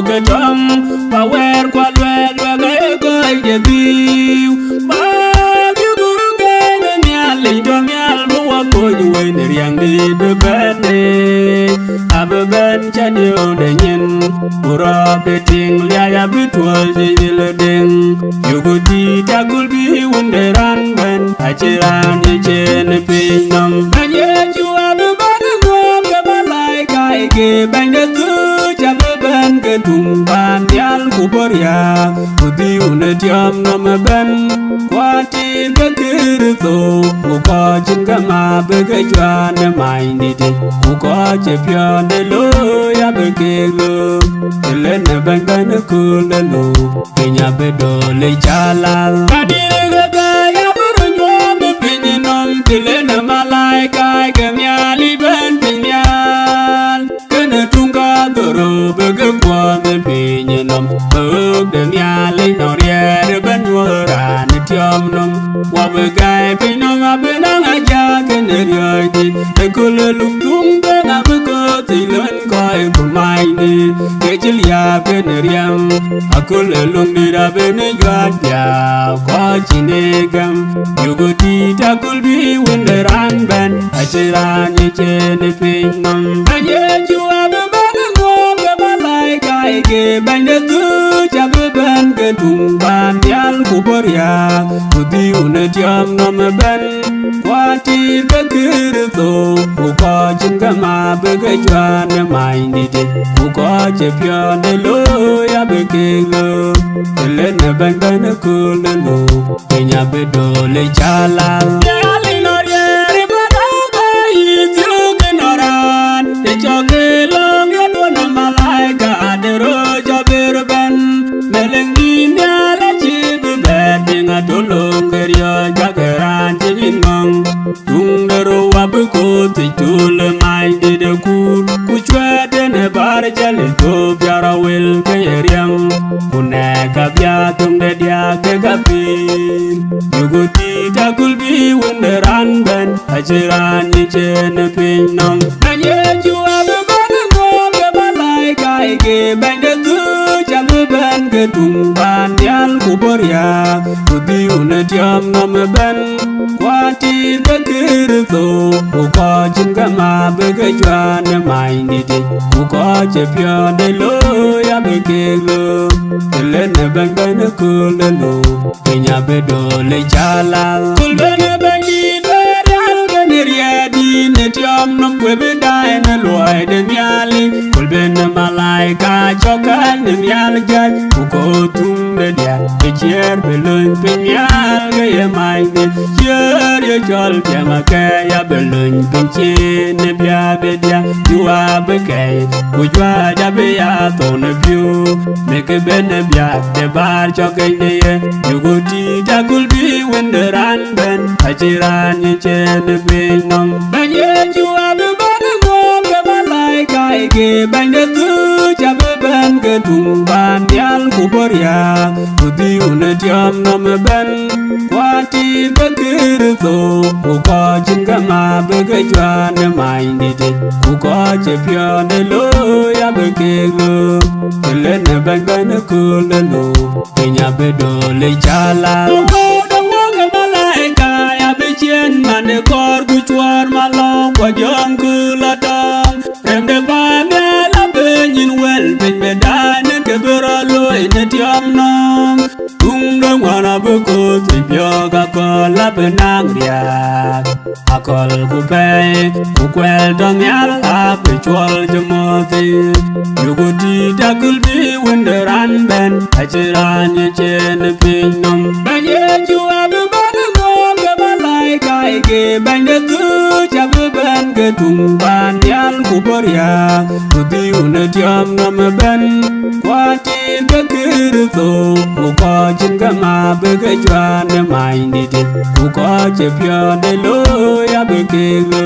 cái trống và quen qua loẹt và cái để view bao nhiêu cú cái bên nhà lính trong nhà mua cô vui để riêng đi bên này bên chân yêu để nhìn ura beting liaya bitua zile ding yugo di takul bi wonderan ben achiran chen pinam anye jua ban ngom ke balai kai ke ban de tu chap ben ke tung ban yal kuboria udi un tiam nam ben kwati ke kirzo ko chin kama be ke jwan mai ni de ko che pyon de lo ya be ke lo le ne ban ban ko le lo ke nya be do le chala adi le ga ya buru nyo be pin nom le ne malai kai ke nya li ben pin yan ke ne tunga doro be ke kwa be pin nom be de nya le no re ben wo ra ne tiom nom wa be kai pin nom be na ja ke ne yo di ko le lung tung be na be ko ti len coi của mai đi để chỉ lia bên riêng aku lelung đi ra bên jual dia có chỉ ne gam yugo ti takul bi wonderan ben achira ni chen pin nam anye jua be ban ngom be balai kai ke ban de tu cha be ban ke tung ban yal kuboria udi un tiam nam ben kwati be kirzo ko chin kama be ke jwan mai ni de ko che pyon de lo ya be ke lo le ne ban ban ko le lo ke nya be do le chala ya le no ye re ba da ga yi tu ke no ran de cho ke lo ya do na malai ka de ro jo be ban me le ngi nya la chi be be de nga do lo ke ria ja ke ran chi ngong tung de ro wa be ko ti tu le mai de ku chwa de ne bar jale go biara wel ke riam une ka bia tum de dia ke gapin yugo ti takul bi wonderan ben ajiran ni chen pin nam anye jua be ban ngom ke balai kai ke ban de tu cham ben ke tung ban yal kuboria udi un tiam nam ben kwati be kirzo ko chin kama be ke jwan mai ni de ko che pyon de lo ya be ke lo le ne ban ban ko le lo ke nya be do le chala kul be ne ban ni be yal ke ne ria di ne tiam nom we be dai ne lo ai de nyali kul be ne malai ka chokan ne nyal jan ko tum be dia ke cher be lo be nyal ke ye mai de cher ye chol ke ma ke ya be lo be che ne bia be dia jua be ke kujwa ja be ya to ne view me ke be ne bia de bar cho ke ne ye yugo ti takul bi wonderan ben ajiran ni chen be nom ban ye jua be ban ngom ke balai kai ke ban de tu cha be ban ke tung ban yal kuboria udi un tiam nam ben kwati be kirzo ko chin kama be ke jwan mai ni de ko che pyon de lo ya be ke lo le ne ban ban ko le lo ke nya be do le chala ko do nge malai ka ya be chen man kor ku chwar malo ko jong ku la dong rem de ba me la be nyin wel be dan ke bro lo ne tiam nong tung dong wana be ko ti pyo ka ko la be nang ria akol ku pe ku kwel dong yal a be chwal jmoti yugo ti takul bi wonderan ben achiran ye chen pin nom ban ye jua be ban ngom ke balai kai ke ban de tu cha be ban ke tung ban yal kuboria udi un tiam nam ben kwati be kirzo ko chin kama be ke jwan mai ni de ko che pyon de lo ya be ke lo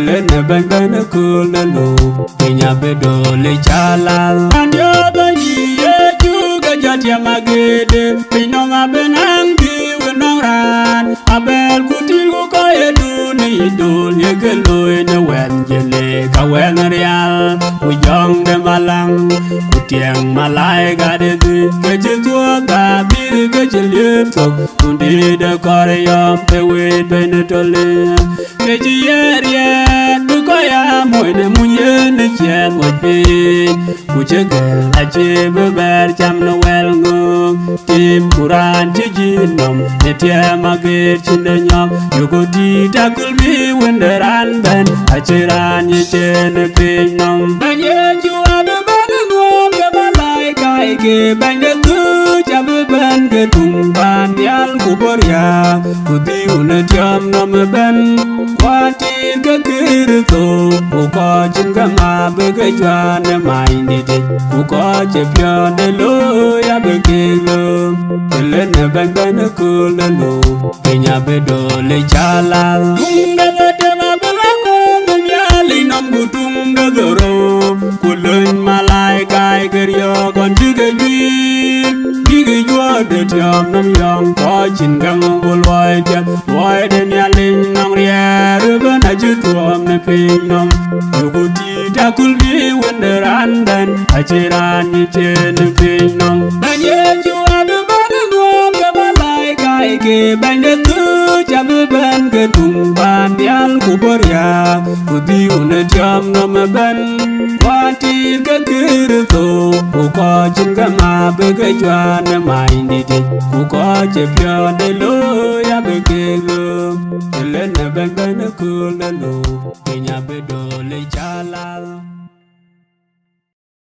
le ne ban ban ko le lo ke nya be do le chala anyo ba yi ye ju ga jatia magede pinonga benang bi wenong ran abel kutil ko ye du ni idol ye geloi na wen jele ka wen real u jong de malang u tiang malai ga de ke je tua ga bir ke je liem tok undi de kore yom pe we pe ne tole ke je yer du ko ya moy ne munye ne chen mo pe u je gel a je be ber cham no wel ngo tim kuran je ji nom ne tie ma ge chin de nyom yo go ti ta kul mi when the ran ben a chiran ye chen pe nom ban ye ju a be ban ngo ke ba lai kai ke ban de tu cha be ban ke tung ban yal ku bor ya ku ti un tiam nom ben wa ti ke kir to ku ko chin ga ma be ke jwa ne mai ni de ku ko che pyo de lo ya be ke lo le ne ban ban ku le lo pe nya be do le cha la tung de te ma be la ko be ya li nom bu tung de goro ku leun ma lai kai ke yo kon ji ke bi ge jwa de tiam nam yang ko chin gang bu loi de nya ling nong ria ru ba na ju tuam ne pe nom yo ku ti ta kul bi when the ran dan a chiran ni chen pe nom ban ye ju a be ban ngo ke ba lai kai ke ban de tu cha be ban ke tung ban yal ku bor ya ku ti un tiam nom ban wa ti ke kir to ku ko chin ga ma be ke jwa ne mai ni de ku ko che pyo de lo ya be ke lo le ne ban ban ku le lo pe nya be do le cha la